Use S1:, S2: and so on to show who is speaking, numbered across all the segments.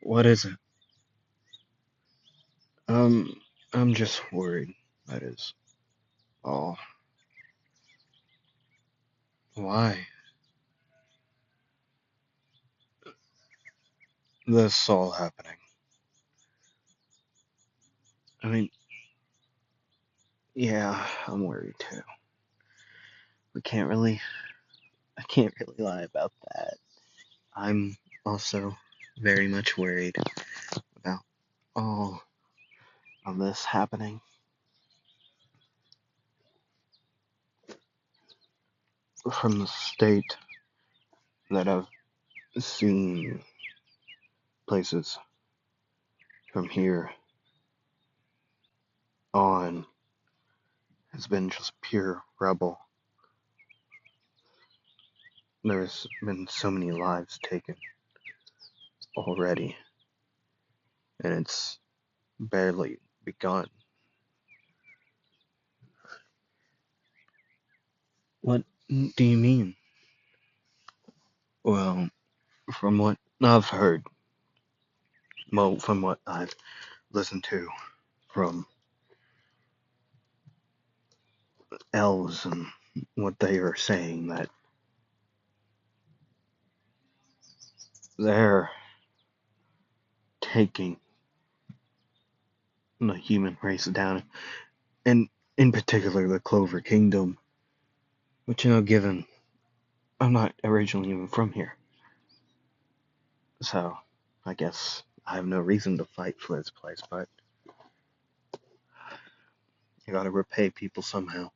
S1: What is it? Um, I'm just worried. That is all. Why? This all happening. I mean, yeah, I'm worried too. We can't really, I can't really lie about that. I'm also very much worried about all of this happening from the state that I've seen places from here on has been just pure rubble. There's been so many lives taken already, and it's barely begun. What do you mean? Well, from what I've heard, well, from what I've listened to from elves and what they are saying, that they're taking the human race down, and in particular the Clover Kingdom, which, given I'm not originally even from here, so I guess I have no reason to fight for this place, but you gotta repay people somehow,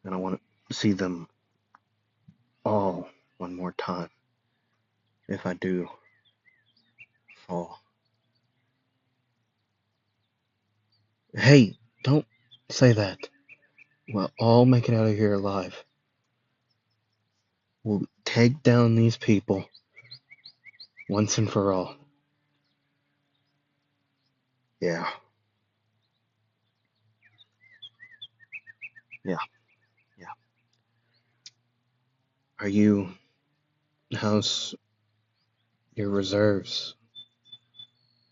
S1: and I want to see them all one more time if I do fall. Hey, don't say that. We'll all make it out of here alive. We'll take down these people once and for all. Yeah, yeah, yeah. Are you, how's your reserves?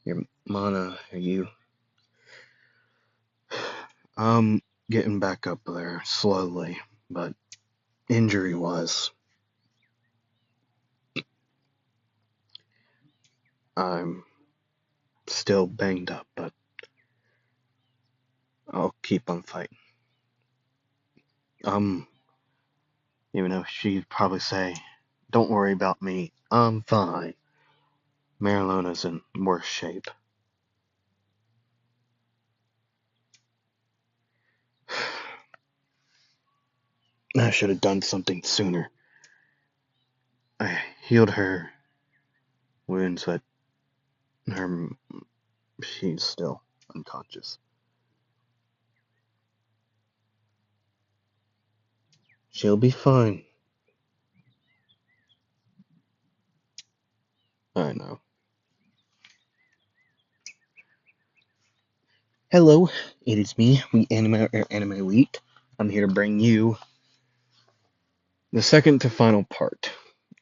S1: Your mana, are you, I'm getting back up there slowly, but injury-wise, I'm still banged up, but I'll keep on fighting. Um, Even though she'd probably say, "Don't worry about me, I'm fine." Marilona's in worse shape. I should have done something sooner. I healed her wounds, but her she's still unconscious. She'll be fine. I know. Hello, it is me, Anime Week. I'm here to bring you the second to final part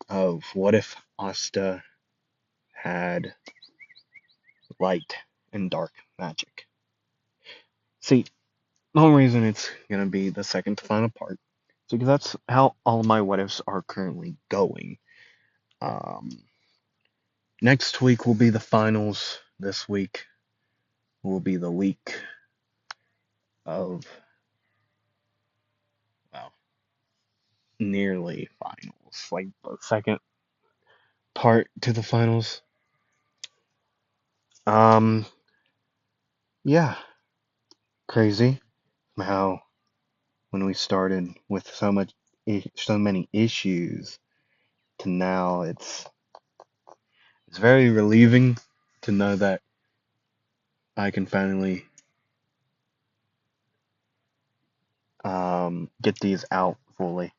S1: of what if Asta had light and dark magic. See, the only reason it's gonna be the second to final part is because that's how all my what ifs are currently going. Um, Next week will be the finals. This week will be the week of, well, nearly finals, like the second part to the finals. Um, yeah, crazy how when we started with so many issues to now, it's very relieving to know that I can finally get these out fully.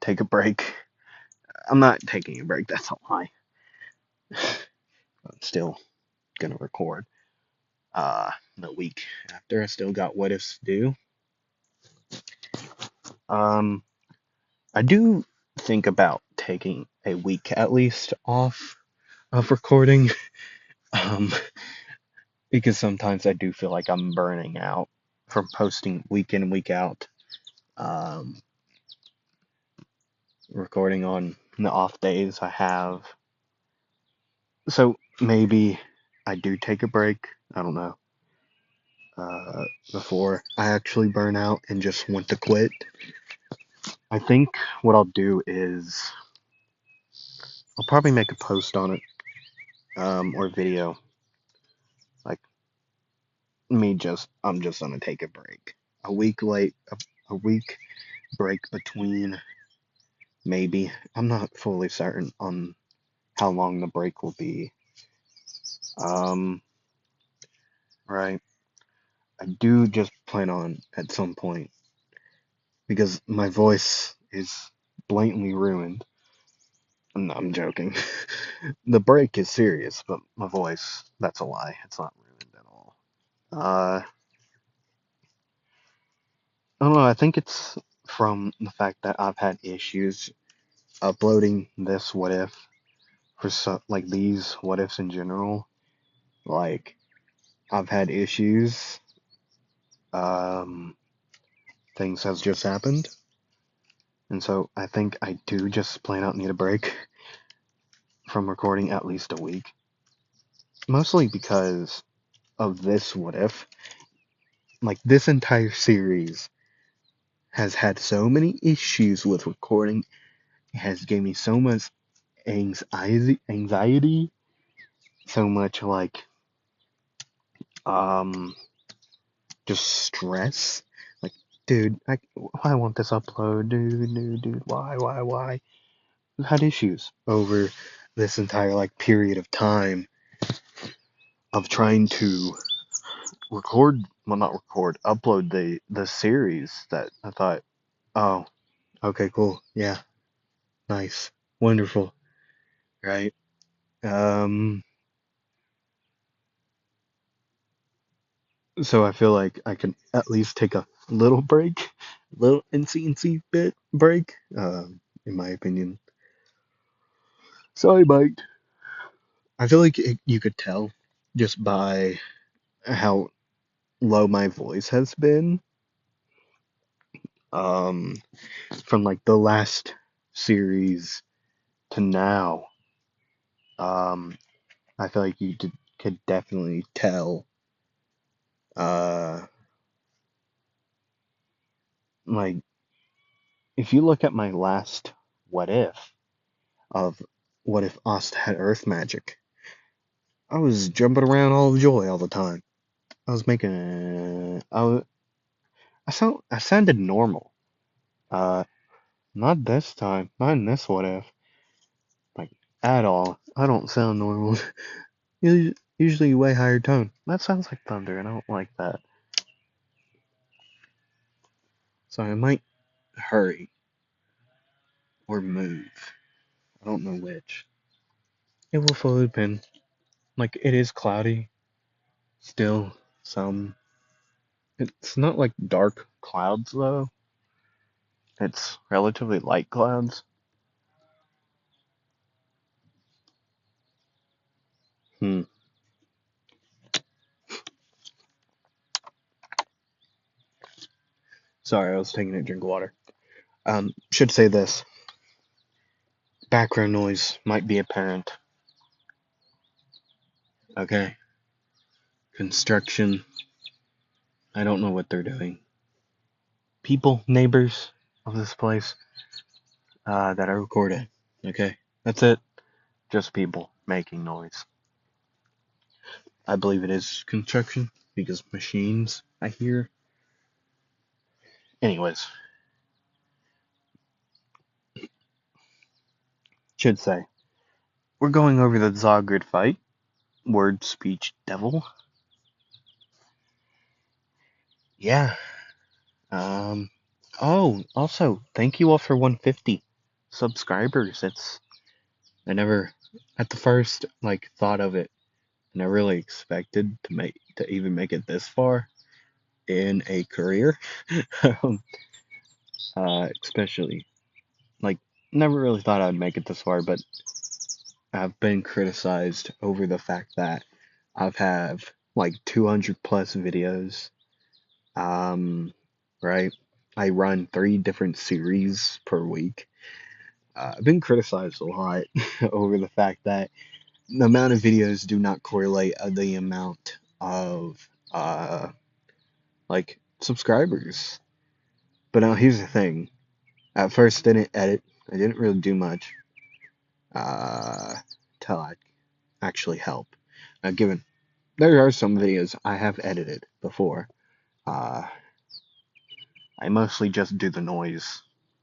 S1: Take a break. I'm not taking a break. That's a lie. I'm still gonna record. The week after, I still got what ifs to do. Um, I do think about taking a week at least off of recording, um, because sometimes I do feel like I'm burning out from posting week in, week out, um, recording on the off days I have. So maybe I do take a break. I don't know. Before I actually burn out and just want to quit. I think what I'll do is I'll probably make a post on it, or video, like I'm just gonna take a break. A week late, a week break between, maybe. I'm not fully certain on how long the break will be. Um, right. I do just plan on at some point, because my voice is blatantly ruined. I'm joking. The break is serious, but my voice, that's a lie. It's not ruined at all. I don't know. I think it's from the fact that I've had issues uploading this what if for like these what ifs in general. Like, I've had issues. Um, Things has just happened, and so I think I do just plain out need a break from recording at least a week. Mostly because of this what if. Like, this entire series has had so many issues with recording. It has gave me so much anxiety, so much like um just stress. Like, dude, I want this upload, dude. Why? I've had issues over this entire like period of time of trying to record, well, not record, upload the series that I thought, oh, okay, cool, yeah, nice, wonderful, right? Um, so I feel like I can at least take a little break, little NCNC bit break, in my opinion. Sorry, Mike. I feel like you could tell just by how low my voice has been, um, from like the last series to now. Um, I feel like could definitely tell, uh, like, if you look at my last what if of what if Asta had Earth magic, I was jumping around all of joy all the time. I was making, I sounded normal. Uh, Not this time, not in this what if, like, at all. I don't sound normal. Usually way higher tone. That sounds like thunder, and I don't like that. So I might hurry or move. I don't know which. It will fully depend. Like, it is cloudy. Still some. It's not like dark clouds though. It's relatively light clouds. Hmm. Sorry, I was taking a drink of water. Should say this. Background noise might be apparent. Okay. Construction. I don't know what they're doing. People, neighbors of this place, that I recorded. Okay. That's it. Just people making noise. I believe it is construction because machines I hear. Anyways, should say. We're going over the Zogrid fight. Word speech devil. Yeah. Um oh, also, thank you all for 150 subscribers. I never, at the first like thought of it, I never really expected to even make it this far in a career. um, Especially, like, never really thought I'd make it this far, but I've been criticized over the fact that I've have like 200 plus videos. Right? I run 3 different series per week. I've been criticized a lot over the fact that the amount of videos do not correlate the amount of like subscribers. But now here's the thing. At first, didn't edit. I didn't really do much uh, till I actually help. Now, given there are some videos I have edited before, uh, I mostly just do the noise,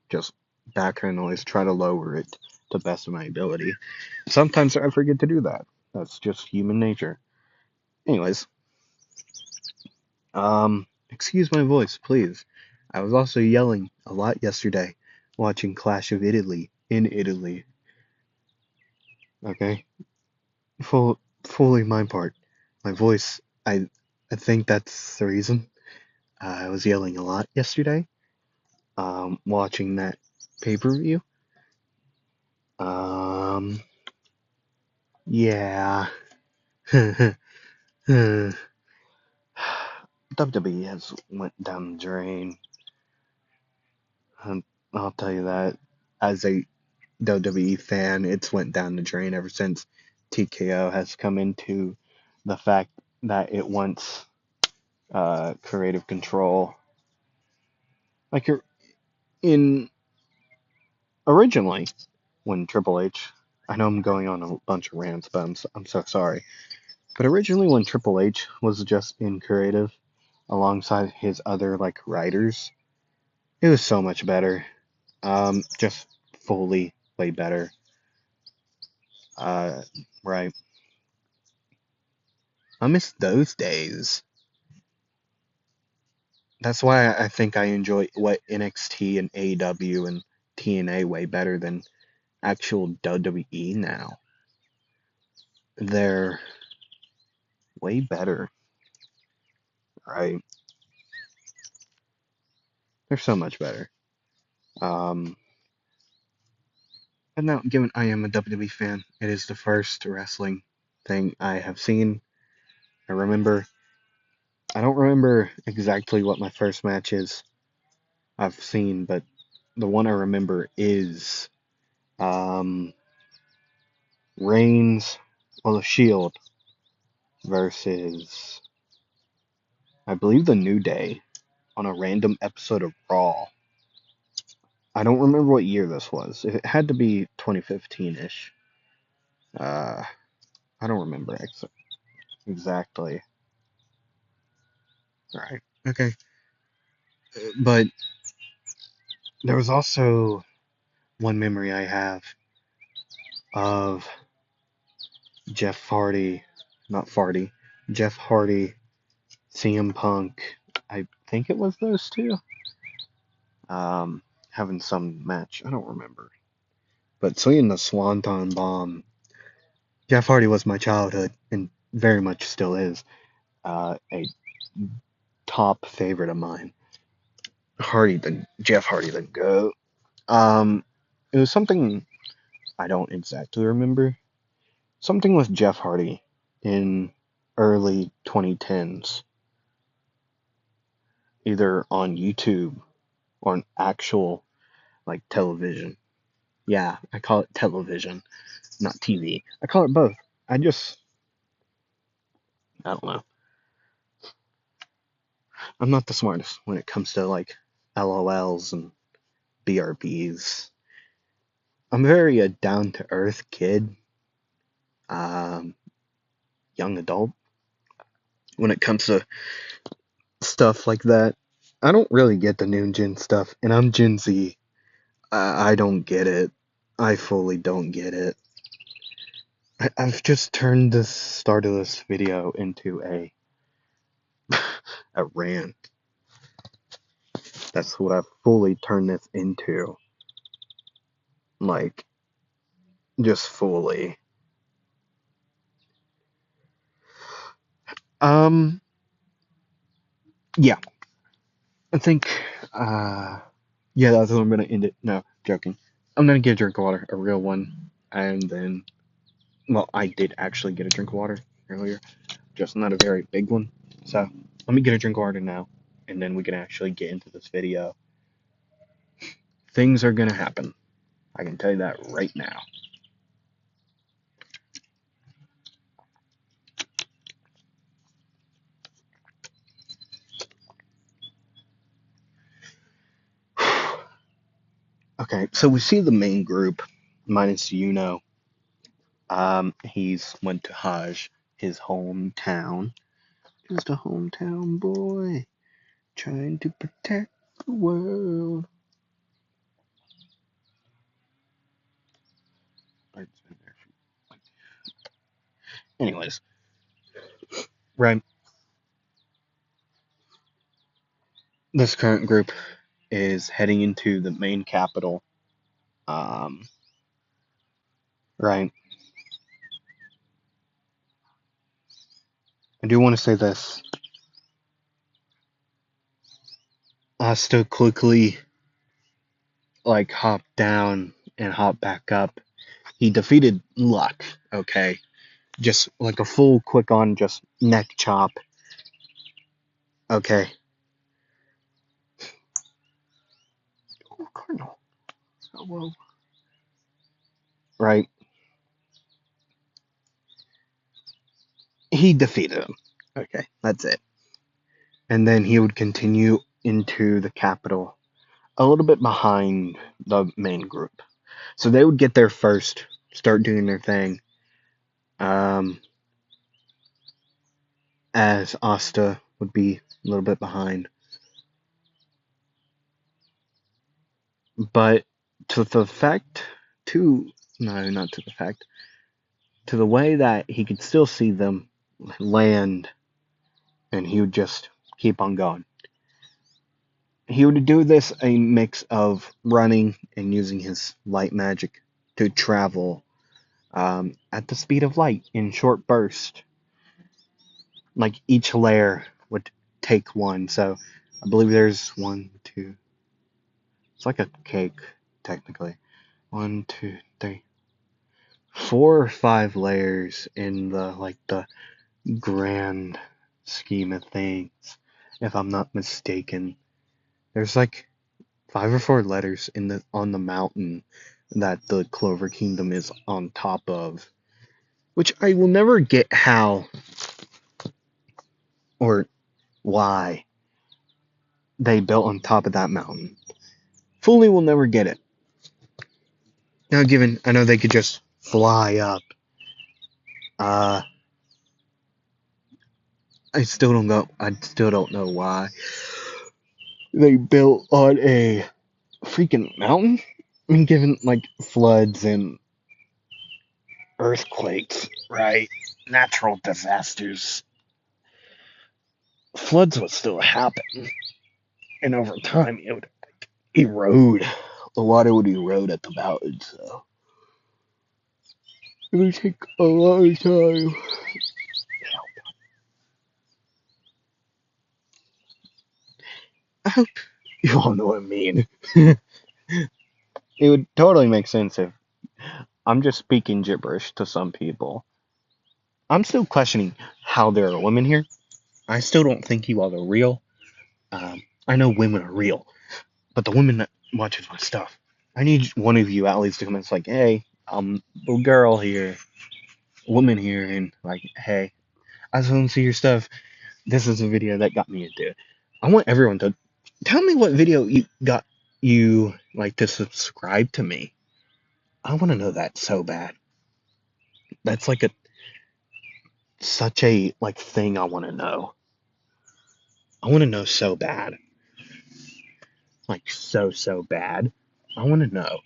S1: just background noise, try to lower it to the best of my ability. Sometimes I forget to do that. That's just human nature. Anyways, excuse my voice, please. I was also yelling a lot yesterday watching Clash of Italy in Italy. Okay? Fully my part. My voice, I think that's the reason. I was yelling a lot yesterday, watching that pay-per-view. Yeah. WWE has went down the drain. I'll tell you that. As a WWE fan, it's went down the drain ever since TKO has come into the fact that it wants creative control. Like you're in originally when Triple H. I know I'm going on a bunch of rants, but I'm so sorry. But originally when Triple H was just in creative alongside his other like writers, it was so much better. Just fully way better. Uh, right. I miss those days. That's why I think I enjoy what NXT and AEW and TNA way better than actual WWE now. They're way better, right? They're so much better. Um, and now, given I am a WWE fan, it is the first wrestling thing I have seen. I remember, I don't remember exactly what my first match is I've seen, but the one I remember is um, Reigns, well, the Shield versus, I believe, the New Day on a random episode of Raw. I don't remember what year this was. It had to be 2015-ish. Uh, I don't remember exactly. Right. Okay. But there was also one memory I have of Jeff Hardy, not Farty, Jeff Hardy, CM Punk. I think it was those two. Having some match. I don't remember. But seeing the Swanton Bomb, Jeff Hardy was my childhood and very much still is a top favorite of mine. Jeff Hardy, the GOAT. It was something I don't exactly remember. Something with Jeff Hardy in early 2010s, either on YouTube or an actual like television. Yeah, I call it television, not TV. I call it both. I don't know. I'm not the smartest when it comes to like LOLs and BRBs. I'm very a down to earth kid, um, young adult when it comes to stuff like that. I don't really get the new gen stuff, and I'm Gen Z. I don't get it. I fully don't get it. I've just turned the start of this video into a rant. That's what I've fully turned this into. Like, just fully. Um, yeah. I think, yeah, that's how I'm gonna end it. No, joking. I'm gonna give drink water, a real one, and then Well, I did actually get a drink of water earlier, just not a very big one. So let me get a drink of water now, and then we can actually get into this video. Things are gonna happen. I can tell you that right now. Okay, so we see the main group, minus he's went to Hajj, his hometown. Just a hometown boy trying to protect the world. Anyways, right. This current group is heading into the main capital. Um, right. I do want to say this. Asta quickly hopped down and hopped back up. He defeated Luck, okay? Just like a full quick on just neck chop. Okay. Oh, Cardinal. Oh, well. Right. He defeated him. Okay, that's it. And then he would continue into the capital, a little bit behind the main group. So they would get there first, start doing their thing. As Asta would be a little bit behind. But to the fact, to, no, not to the fact, to the way that he could still see them land, and he would just keep on going. He would do this a mix of running and using his light magic to travel at the speed of light in short bursts. Like each layer would take one. So I believe there's one, two. It's like a cake, technically. 1, 2, 3, 4 or 5 layers in the grand scheme of things, if I'm not mistaken. There's like 5 or 4 letters on the mountain that the Clover Kingdom is on top of, which I will never get how or why they built on top of that mountain. Fully will never get it. Now, given I know they could just fly up, uh, I still don't know. I still don't know why they built on a freaking mountain. I mean, given like floods and earthquakes, right? Natural disasters. Floods would still happen, and over time it would erode. The water would erode at the mountain, so it would take a lot of time. I hope you all know what I mean. It would totally make sense if I'm just speaking gibberish to some people. I'm still questioning how there are women here. I still don't think you all are real. I know women are real, but the women that watches my stuff, I need one of you at least to come and say, like, hey, little girl here, woman here, and like, hey, I just want to see your stuff. This is a video that got me into it. I want everyone to tell me what video you got you like to subscribe to me. I want to know that so bad. That's like a such a like thing I want to know. I want to know so bad. Like so bad. I want to know.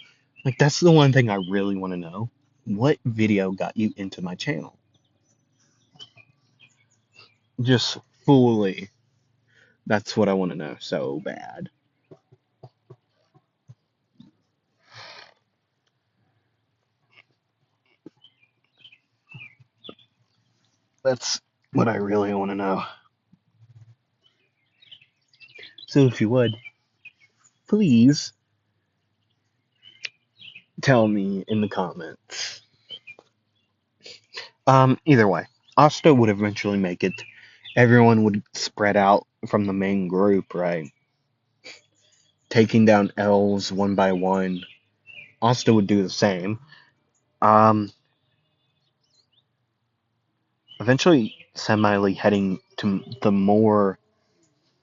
S1: Like that's the one thing I really want to know. What video got you into my channel? Just fully. That's what I want to know so bad. That's what I really want to know. So if you would, please tell me in the comments. Either way, Asta would eventually make it. Everyone would spread out from the main group, right? Taking down elves one by one. Asta would do the same. Um, Eventually, semi heading to the more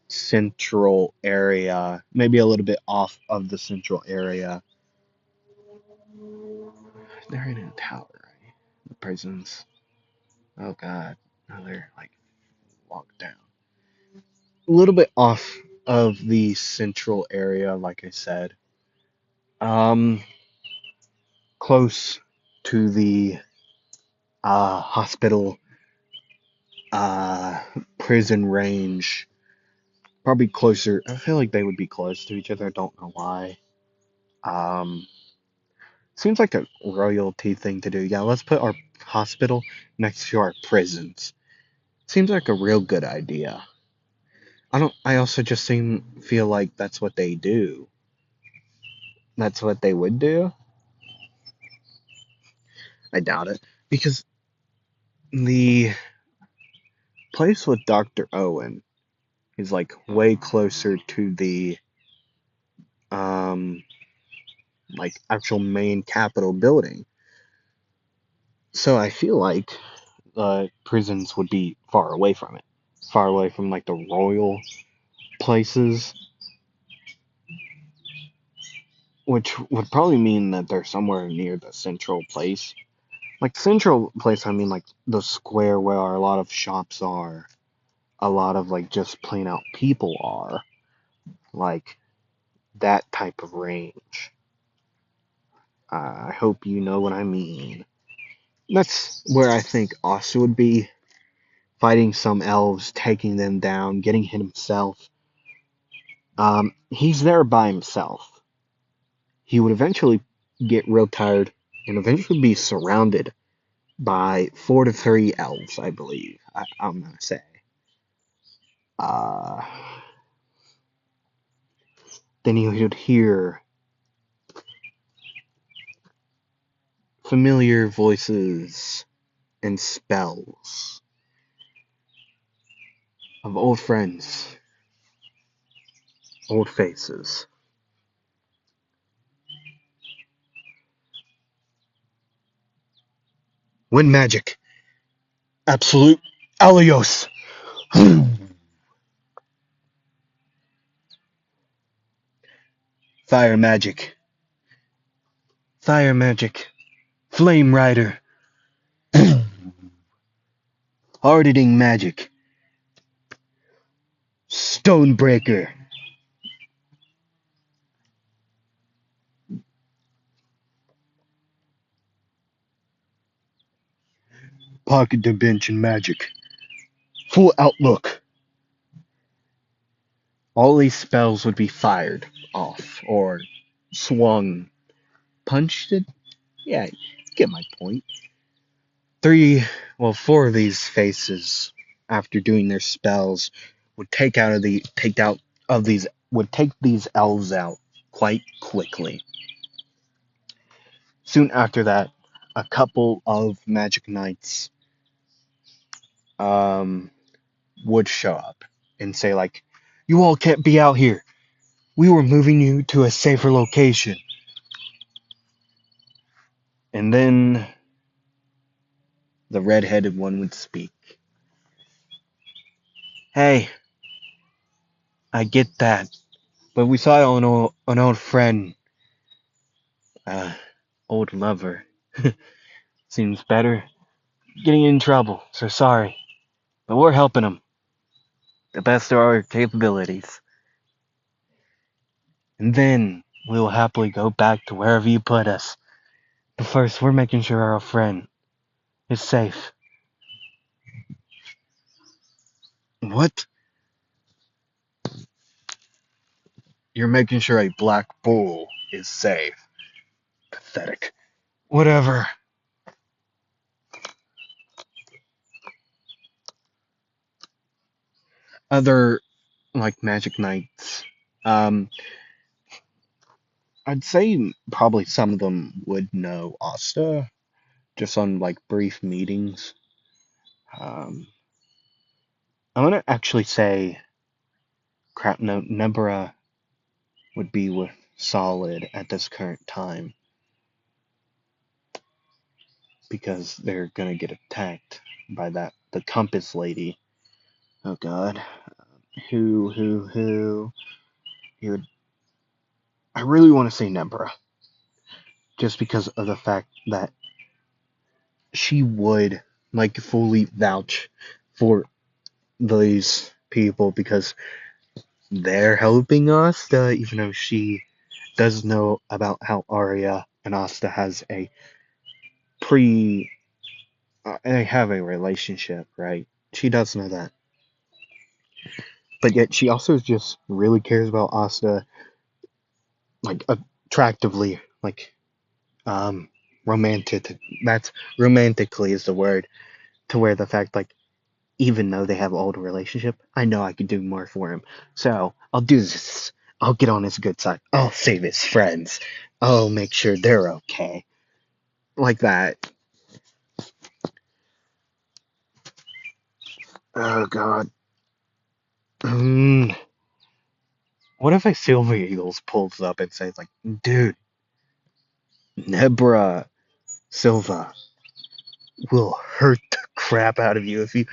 S1: central area, maybe a little bit off of the central area. They're in a tower, right? The prisons. Oh god. Now they're like locked down. A little bit off of the central area, like I said. Um, Close to the hospital uh prison range. Probably closer. I feel like they would be close to each other. I don't know why. Um, Seems like a royalty thing to do. Yeah, let's put our hospital next to our prisons. Seems like a real good idea. I also just feel like that's what they do. That's what they would do. I doubt it. Because the place with Dr. Owen is like way closer to the um like actual main Capitol building. So I feel like prisons would be far away from it. Far away from like the royal places, which would probably mean that they're somewhere near the central place. Like central place, I mean like the square where a lot of shops are, a lot of like just plain out people are, like that type of range. I hope you know what I mean. That's where I think Asta would be, fighting some elves, taking them down, getting hit himself. He's there by himself. He would eventually get real tired and eventually be surrounded by 4 to 3 elves, I believe. I'm gonna say. Uh, then you would hear familiar voices and spells of old friends, old faces. Wind magic. Absolute Alios. Fire magic. Fire magic. Flame rider. Hard-hitting magic. Stonebreaker. Pocket dimension magic. Full outlook. All these spells would be fired off or swung. Punched it? Yeah, you get my point. Four of these faces, after doing their spells, would take these elves out quite quickly. Soon after that, a couple of magic knights um would show up and say like, "You all can't be out here. We were moving you to a safer location." And then the red-headed one would speak. "Hey, I get that, but we saw an old friend, uh, old lover. Seems better. Getting in trouble, so sorry. But we're helping him. The best of our capabilities. And then we will happily go back to wherever you put us. But first, we're making sure our friend is safe." What? You're making sure a black bull is safe. Pathetic. Whatever. Other, like, magic knights. Um, I'd say probably some of them would know Asta. just on like brief meetings. Um, I'm gonna actually say, crap. No, Nebra would be with Solid at this current time because they're gonna get attacked by the Compass Lady. Oh God, who? You would. I really want to say Nebra, just because of the fact that she would like fully vouch for these people because they're helping Asta, even though she does know about how Arya and Asta has a pre they have a relationship, right? She does know that. But yet she also just really cares about Asta like attractively, like um romantic that's romantically is the word, to where the fact like even though they have an old relationship, I know I could do more for him. So I'll do this. I'll get on his good side. I'll save his friends. I'll make sure they're okay. Like that. Oh God. Mm. What if a Silver Eagles pulls up and says like, dude, Nebra Silva will hurt the crap out of you if you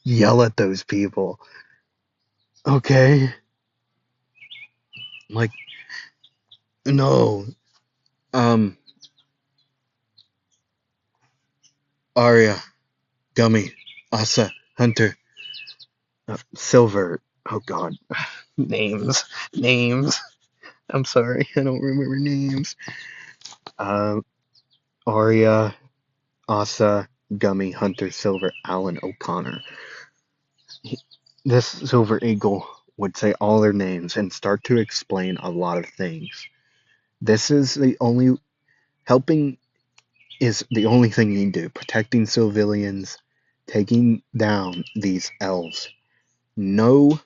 S1: yell at those people. Okay? Like, no. Um, Arya, Gummy, Asa, Hunter, Silver. Oh God. Names. Names. I'm sorry, I don't remember names. Uh, Arya, Asa, Gummy, Hunter, Silver, Alan, O'Connor. This Silver Eagle would say all their names and start to explain a lot of things. This is the only helping is the only thing you can do. Protecting civilians, taking down these elves. No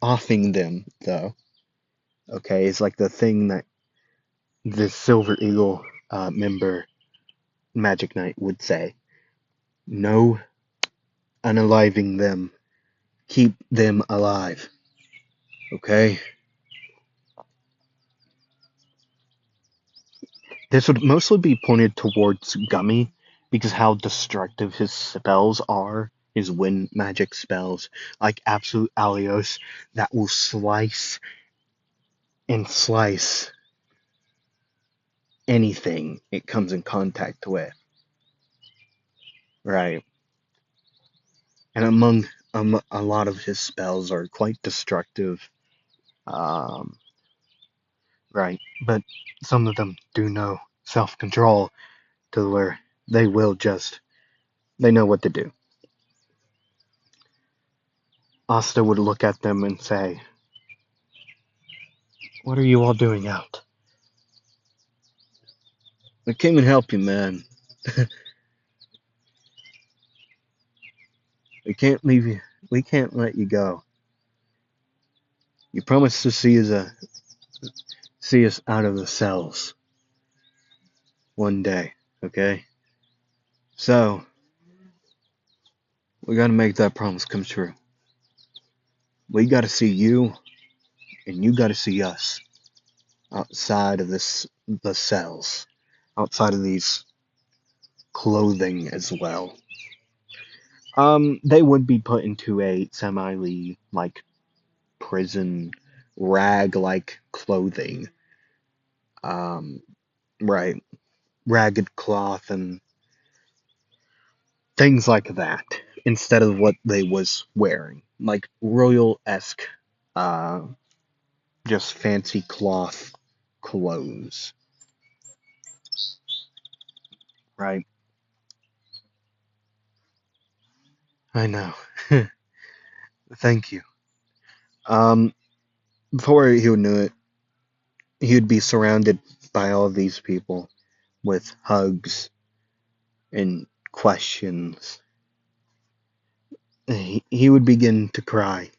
S1: offing them though. Okay, it's like the thing that the Silver Eagle member Magic Knight would say. No unaliving them. Keep them alive. Okay? This would mostly be pointed towards Gummy because how destructive his spells are, his wind magic spells, like Absolute Alios, that will slice and slice anything it comes in contact with. Right. And among a lot of his spells are quite destructive. Um, right. But some of them do know self control to where they will just, they know what to do. Asta would look at them and say, what are you all doing out? I came and help you, man. We can't leave you. We can't let you go. You promised to see us out of the cells one day, okay? So we gotta make that promise come true. We gotta see you, and you gotta see us outside of the cells, outside of these clothing as well. They would be put into a semi like prison rag like clothing. Um, right, ragged cloth and things like that instead of what they was wearing, like royal esque, uh, just fancy cloth clothes. Right, I know. Thank you. Um, Before he would know it, he would be surrounded by all of these people with hugs and questions. He would begin to cry,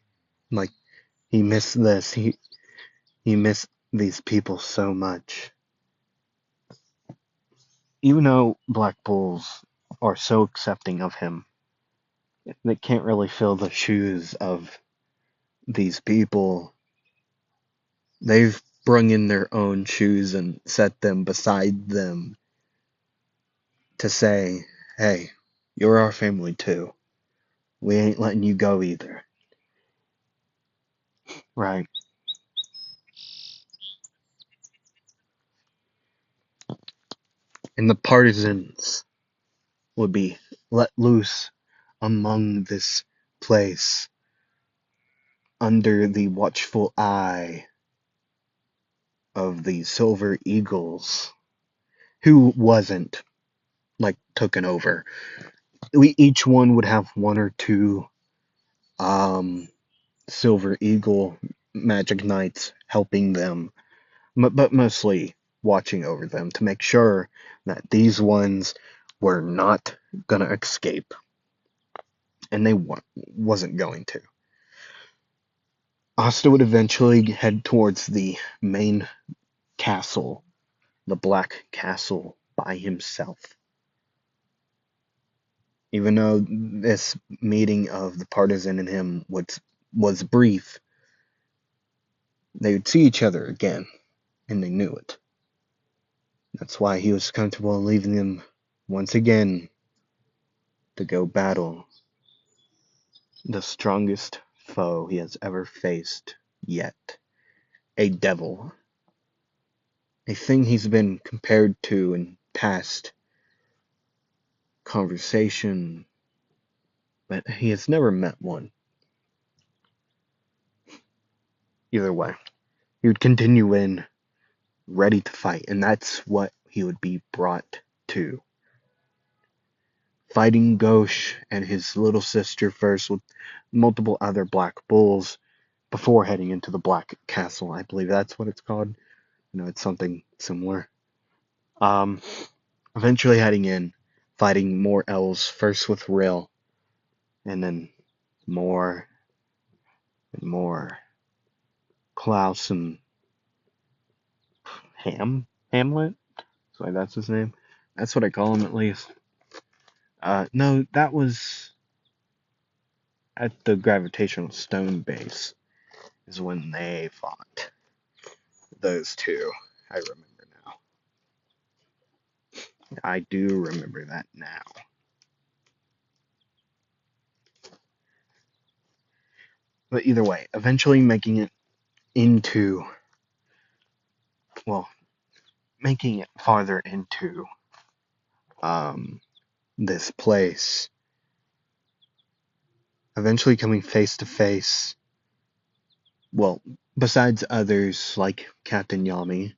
S1: like he missed this. He missed these people so much. even though Black Bulls are so accepting of him, they can't really fill the shoes of these people. They've brung in their own shoes and set them beside them to say, hey, you're our family too. We ain't letting you go either. Right. And the partisans would be let loose among this place under the watchful eye of the Silver Eagles, who wasn't, like, taken over. Each one would have one or two um, Silver Eagle Magic Knights helping them, but mostly watching over them to make sure that these ones were not gonna escape, and they wasn't going to. Asta would eventually head towards the main castle, the Black Castle, by himself. Even though this meeting of the partisan and him was brief, they would see each other again, and they knew it. That's why he was comfortable leaving them once again to go battle the strongest foe he has ever faced yet. A devil. A thing he's been compared to in past conversation, but he has never met one. Either way, he would continue in, ready to fight, and that's what he would be brought to. Fighting Ghosh and his little sister first with multiple other Black Bulls before heading into the Black Castle. I believe that's what it's called. It's something similar. Um, Eventually heading in, fighting more elves, first with Rill, and then more and more. Klaus and Hamlet? So that's his name. That's what I call him, at least. No, that was at the gravitational stone base, is when they fought. Those two. I remember now. I do remember that now. But either way, eventually making it into, well, making it farther into this place. Eventually coming face to face, well, besides others like Captain Yami,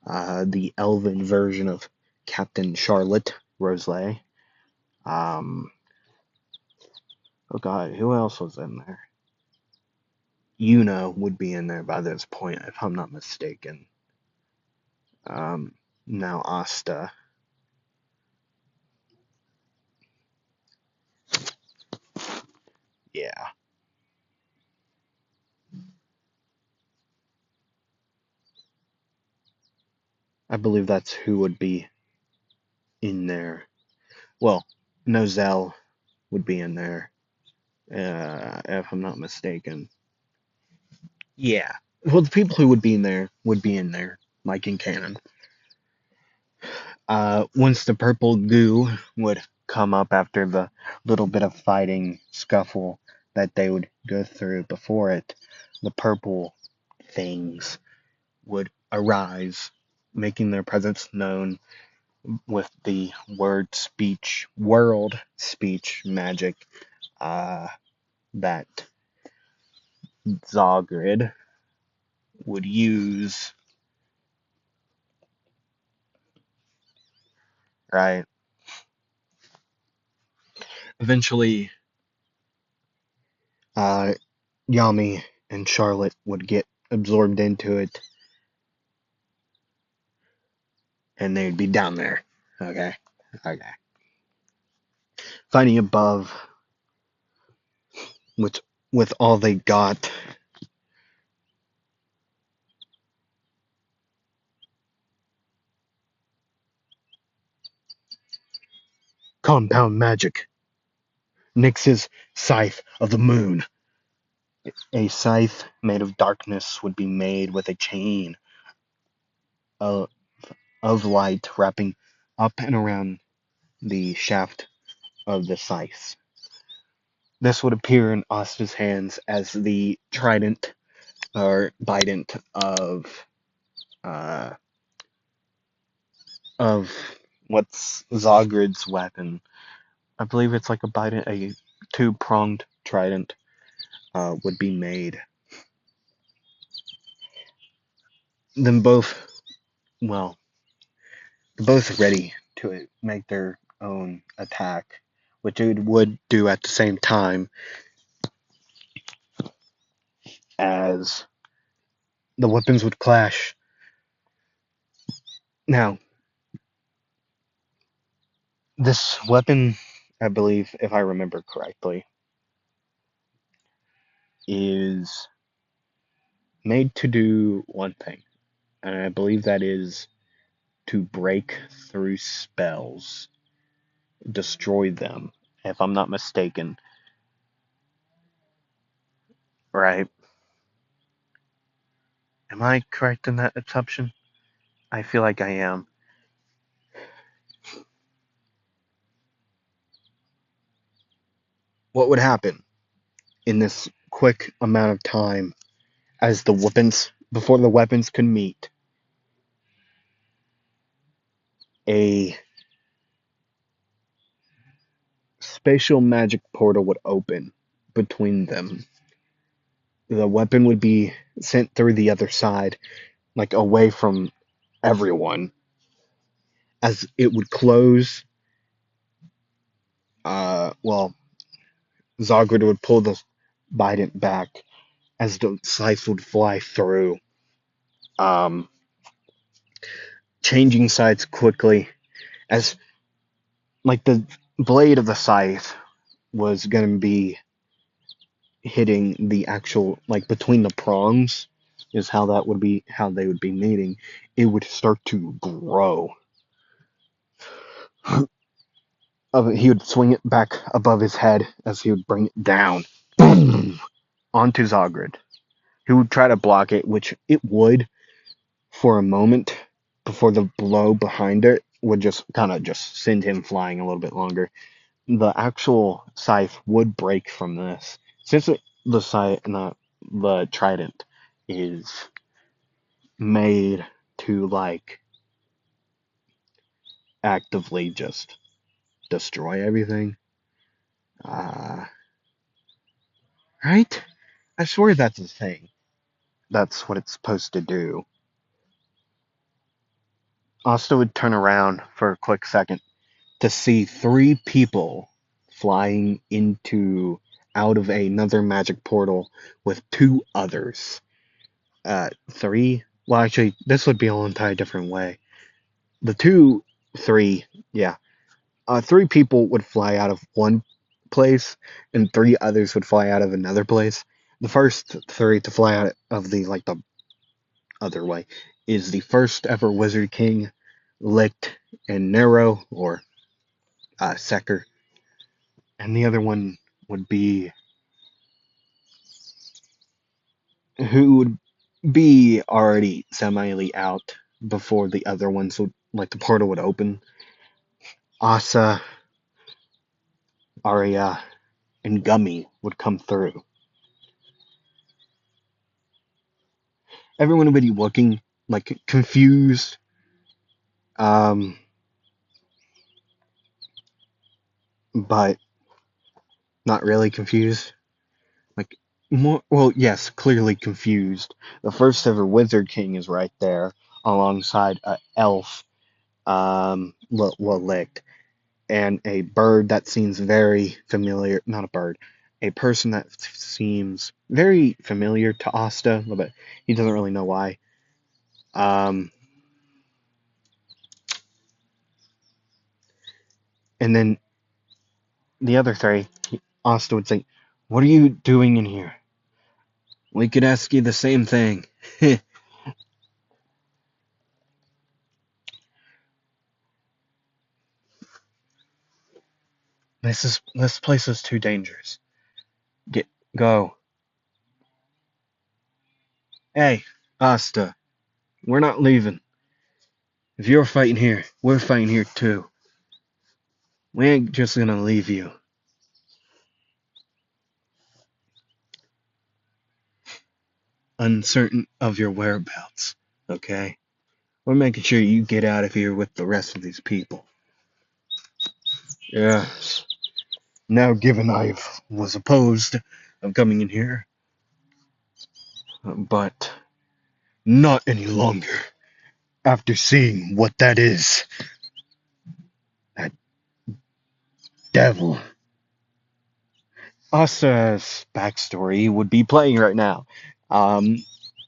S1: the elven version of Captain Charlotte Roselay. Oh god, who else was in there? Yuna would be in there by this point, if I'm not mistaken. Now Asta. Yeah. I believe that's who would be in there. Well, Nozel would be in there, if I'm not mistaken. Yeah. Well, the people who would be in there, like in canon. Once the purple goo would come up after the little bit of fighting scuffle that they would go through before it, the purple things would arise, making their presence known with the world speech magic that Zogrid would use, right? Eventually, uh, Yami and Charlotte would get absorbed into it, and they'd be down there. Okay. Okay. Fighting above with all they got. compound magic. Nyx's scythe of the moon. A scythe made of darkness would be made with a chain of, of light wrapping up and around the shaft of the scythe. This would appear in Asta's hands as the trident or bident uh, of what's Zogred's weapon. I believe it's like a two-pronged trident would be made. Then well, both ready to make their own attack, which it would do at the same time as the weapons would clash. Now, this weapon, I believe, if I remember correctly, is made to do one thing, and I believe that is to break through spells, destroy them, if I'm not mistaken. Right? Am I correct in that assumption? I feel like I am. What would happen in this quick amount of time as before the weapons could meet? A spatial magic portal would open between them. The weapon would be sent through the other side, like away from everyone, as it would close. Well, Zogred would pull the bident back as the scythe would fly through, um, changing sides quickly as like the blade of the scythe was going to be hitting the actual like between the prongs is how they would be meeting. It would start to grow. He would swing it back above his head as he would bring it down, boom, onto Zogred. He would try to block it, which it would for a moment before the blow behind it would just kind of just send him flying a little bit longer. The actual scythe would break from this. Since the scythe, not the trident, is made to like actively just destroy everything. Uh, right? I swear that's a thing. That's what it's supposed to do. Asta would turn around for a quick second to see three people flying out of another magic portal with two others. Three. Well, actually, this would be a whole entire different way. The three, yeah. Three people would fly out of one place, and three others would fly out of another place. The first three to fly out of the other way is the first ever Wizard King, Licht and Nero, or Secker. And the other one would be who would be already semi out before the other ones would, like the portal would open. Asa, Arya, and Gummy would come through. Everyone would be looking like confused, um, but not really confused. Like more, well, yes, clearly confused. The first ever Wizard King is right there alongside an elf, Licht, and a bird that seems very familiar. Not a bird, a person that seems very familiar to Asta, but he doesn't really know why. Um, and then the other three, Asta would say, "What are you doing in here?" We could ask you the same thing. This place is too dangerous. Go. Hey, Asta, we're not leaving. If you're fighting here, we're fighting here too. We ain't just gonna leave you. Uncertain of your whereabouts, okay? We're making sure you get out of here with the rest of these people. Yes. Now, given I was opposed of coming in here, but not any longer. After seeing what that is, that devil. Asta's backstory would be playing right now. Um,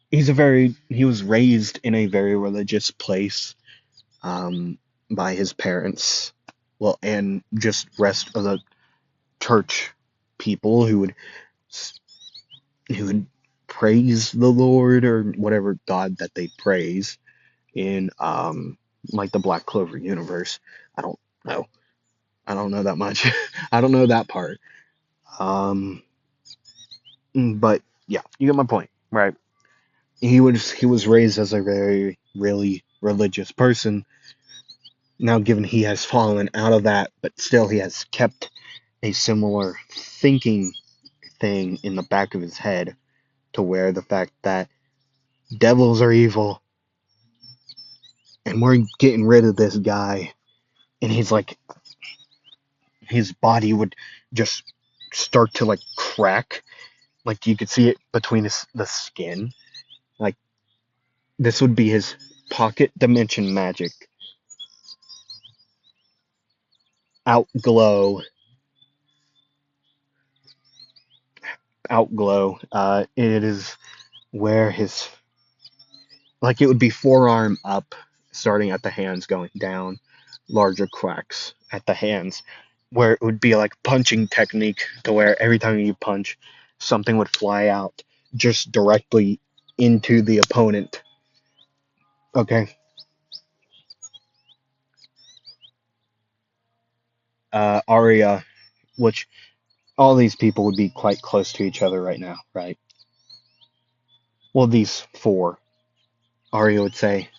S1: he was raised in a very religious place, by his parents, well, and just rest of the church people who would praise the Lord or whatever God that they praise in like the Black Clover universe. I don't know. I don't know that much. I don't know that part. Um, but yeah, you get my point, right? He was raised as a very really religious person. Now, given he has fallen out of that, but still he has kept a similar thinking thing in the back of his head to where the fact that devils are evil and we're getting rid of this guy, and he's like his body would just start to like crack, like you could see it between the skin. Like this would be his pocket dimension magic outglow outglow. It is where his, like, it would be forearm up, starting at the hands, going down, larger cracks at the hands, where it would be like punching technique, to where every time you punch, something would fly out just directly into the opponent. Okay. Arya, which all these people would be quite close to each other right now, right? Well, these four. Arya would say,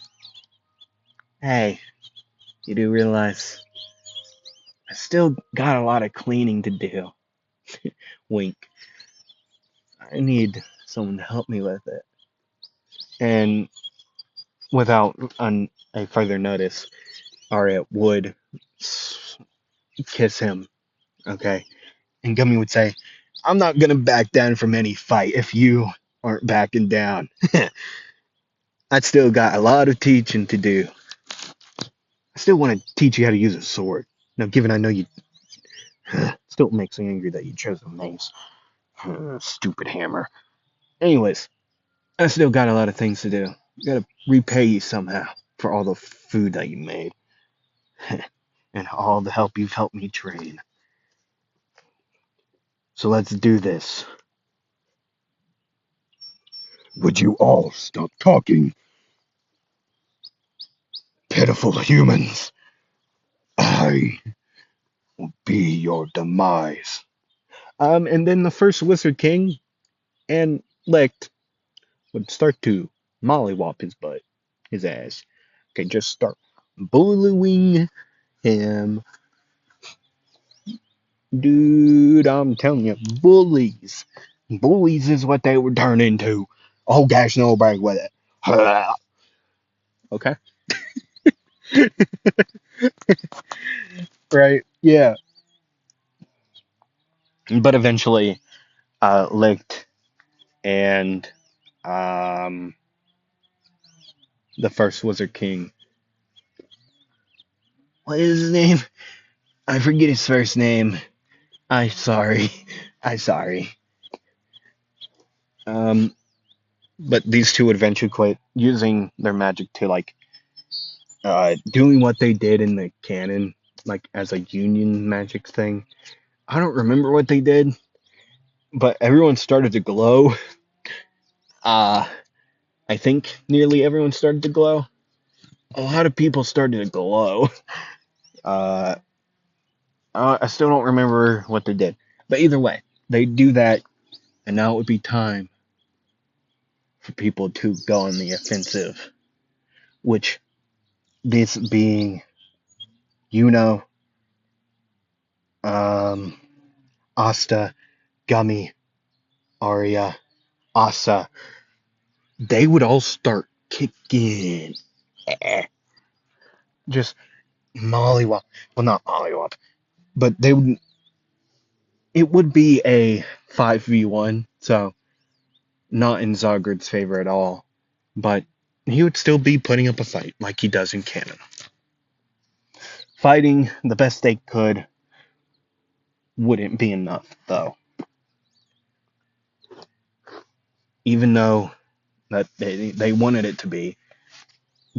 S1: "Hey, you do realize I still got a lot of cleaning to do." Wink. I need someone to help me with it. And without a further notice, Arya would kiss him, okay? And Gummy would say, "I'm not gonna back down from any fight if you aren't backing down." I still got a lot of teaching to do. I still want to teach you how to use a sword. Now, given I know you, still makes me angry that you chose a mace. Stupid hammer. Anyways, I still got a lot of things to do. Gotta repay you somehow for all the food that you made. And all the help you've helped me train. So let's do this. Would you all stop talking? Pitiful humans. I will be your demise. And then the first Wizard King and Licht would start to mollywop his butt, his ass. Okay, just start bullying him. Dude, I'm telling you, bullies. Bullies is what they would turn into. Oh gosh, no break with it. Okay. Right, yeah. But eventually, Licht and um, the first Wizard King. What is his name? I forget his first name. I'm sorry. I'm sorry. Um, but these two would eventually quit using their magic to like doing what they did in the canon, like as a union magic thing. I don't remember what they did, but everyone started to glow. Uh, I think nearly everyone started to glow. A lot of people started to glow. Uh, I still don't remember what they did. But either way, they do that, and now it would be time for people to go on the offensive. Which, this being, you know, um, Asta, Gummy, Arya, Asa, they would all start kicking. Just mollywop. Well, not mollywop, but they would. It would be a 5v1, so not in Zogred's favor at all. But he would still be putting up a fight like he does in canon. Fighting the best they could wouldn't be enough, though. Even though that they wanted it to be,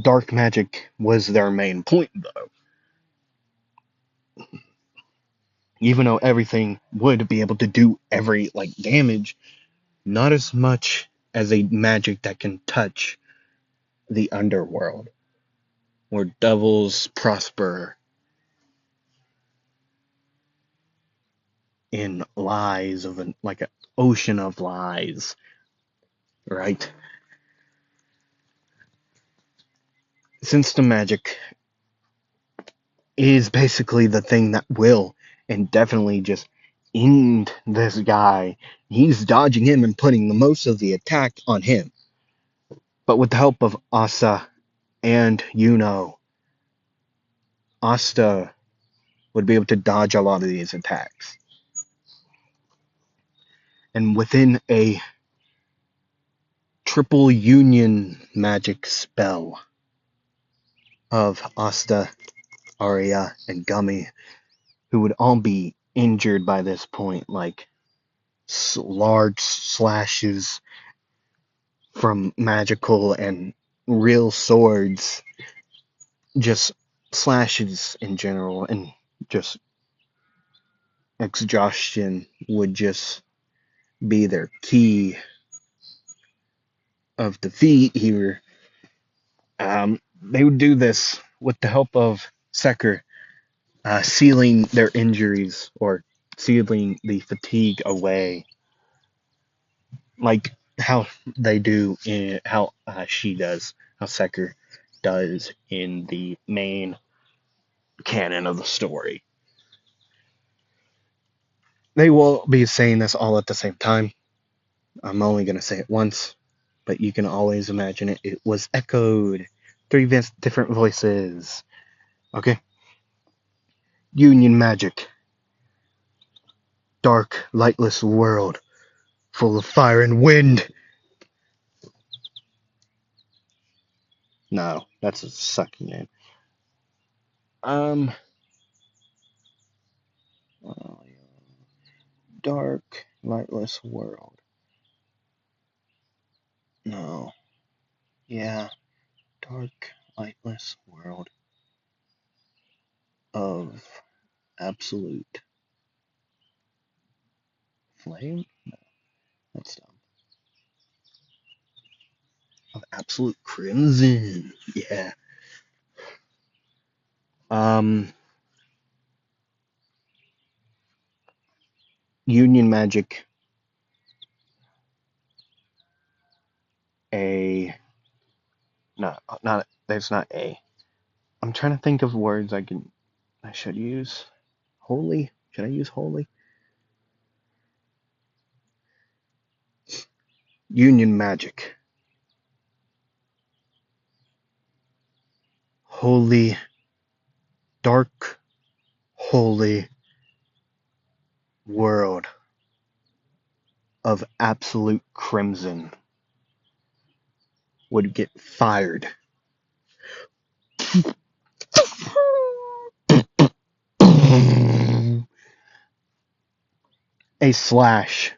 S1: dark magic was their main point, though. Even though everything would be able to do every damage, not as much as a magic that can touch the underworld, where devils prosper in lies of an ocean of lies, right? Since the magic is basically the thing that will and definitely just end this guy, he's dodging him and putting the most of the attack on him. But with the help of Asa and Asta would be able to dodge a lot of these attacks. And within a triple union magic spell of Asta, Arya, and Gummy, who would all be injured by this point, large slashes from magical and real swords, just slashes in general, and just exhaustion would just be their key of defeat here. They would do this with the help of Seker, sealing their injuries or sealing the fatigue away, like how they do in how Seker does in the main canon of the story. They will be saying this all at the same time. I'm only going to say it once, but you can always imagine it. It was echoed. 3 different voices. Okay? Union magic. Dark, lightless world, full of fire and wind. No, that's a sucky name. Dark, lightless world. No. Yeah. Dark, lightless world of absolute flame? No, that's dumb. Of absolute crimson. Yeah. Union magic. No, not. There's not a. I'm trying to think of words I should use. Holy? Should I use holy? Union magic. Holy, dark, holy world of absolute crimson would get fired. A slash,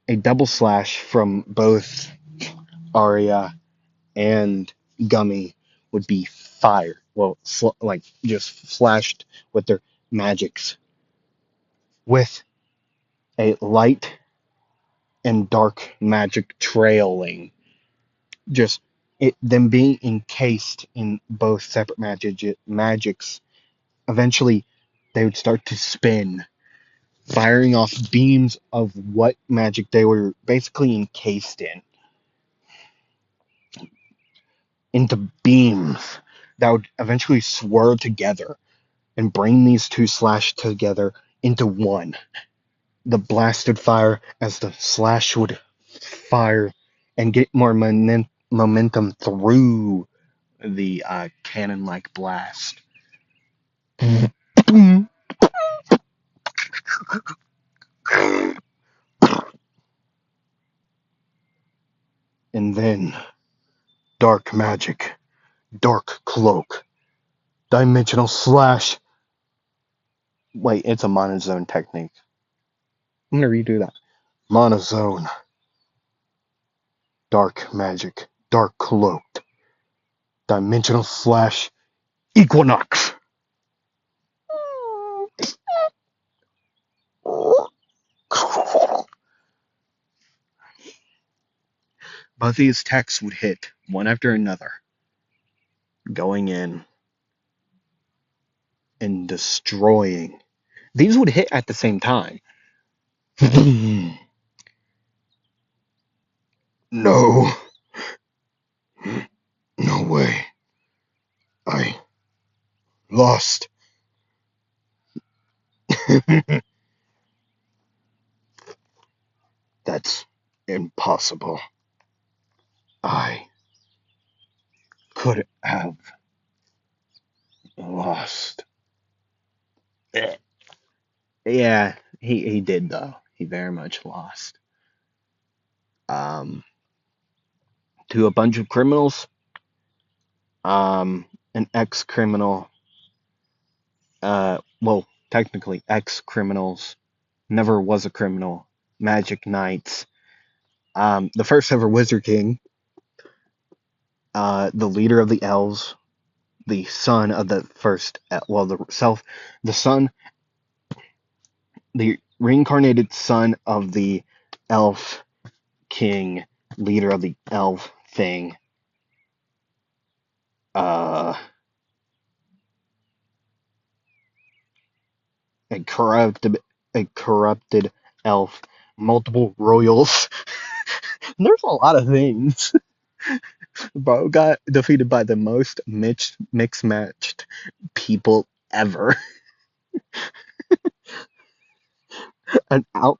S1: a double slash from both Arya and Gummy would be fire. Well, just flashed with their magics, with a light and dark magic trailing. Just them being encased in both separate magics eventually they would start to spin, firing off beams of what magic they were basically encased in, into beams that would eventually swirl together and bring these two slash together into one. The blast would fire as the slash would fire and get more momentum through the cannon-like blast. And then dark magic, dark cloak, dimensional slash. Wait, it's a monozone technique. I'm gonna redo that. Monozone, dark magic, dark cloaked, dimensional slash, equinox. Both these attacks would hit one after another, going in and destroying. These would hit at the same time. No. No way. I lost. That's impossible. I could have lost. Yeah, he did though. He very much lost. Um, to a bunch of criminals. An ex-criminal. Well, technically ex-criminals. Never was a criminal. Magic Knights. The first ever Wizard King. The leader of the elves. The son of the first. The son. The reincarnated son of the elf king, leader of the elf thing. A corrupted, a corrupted elf, multiple royals. There's a lot of things. Bro got defeated by the most mixed matched people ever. An out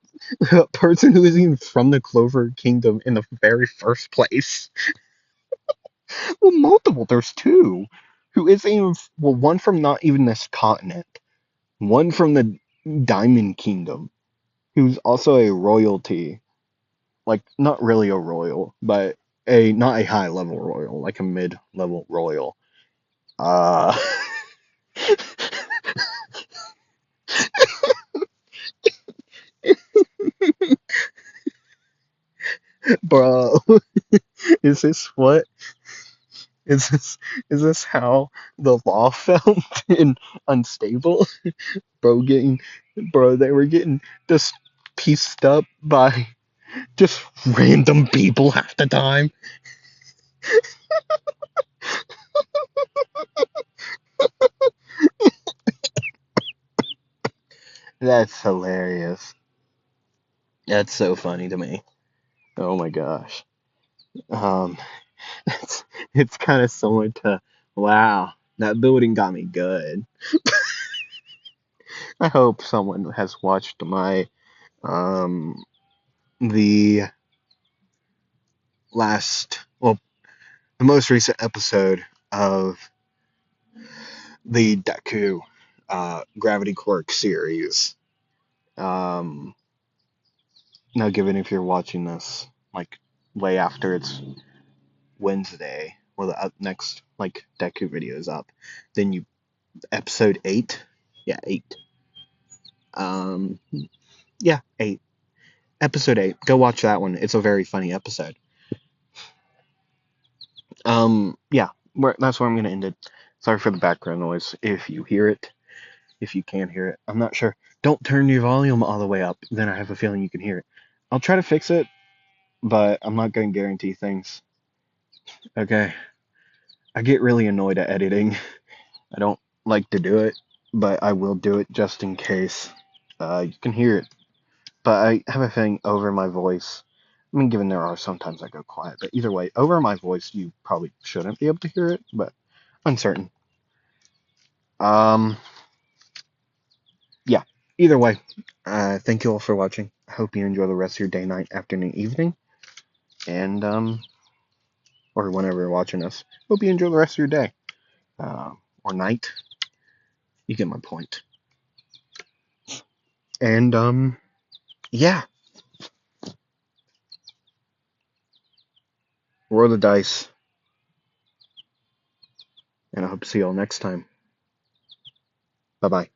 S1: a person who isn't even from the Clover Kingdom in the very first place. Well, multiple. There's two. Who isn't even, well, one from not even this continent. One from the Diamond Kingdom, who's also a royalty. Like, not really a royal, but not a high level royal, like a mid level royal. Uh, bro, is this what? Is this how the law felt in Unstable? Bro, they were getting just pieced up by just random people half the time. That's hilarious. That's so funny to me. Oh my gosh. Um, it's kind of similar to, wow, that building got me good. I hope someone has watched um the the most recent episode of the Deku Gravity Quirk series. Um, Now, given if you're watching this like way after it's Wednesday or the next like Deku video is up, then you episode 8, yeah, 8. Um, yeah, 8. Episode 8. Go watch that one. It's a very funny episode. Yeah, that's where I'm gonna end it. Sorry for the background noise. If you hear it, if you can hear it, I'm not sure. Don't turn your volume all the way up. Then I have a feeling you can hear it. I'll try to fix it, but I'm not gonna guarantee things. Okay. I get really annoyed at editing. I don't like to do it, but I will do it just in case you can hear it. But I have a thing over my voice. I mean, given there are sometimes I go quiet, but either way, over my voice, you probably shouldn't be able to hear it, but uncertain. Um, yeah. Either way, thank you all for watching. I hope you enjoy the rest of your day, night, afternoon, evening, and or whenever you're watching us. Hope you enjoy the rest of your day, or night. You get my point. And yeah, roll the dice, and I hope to see you all next time. Bye bye.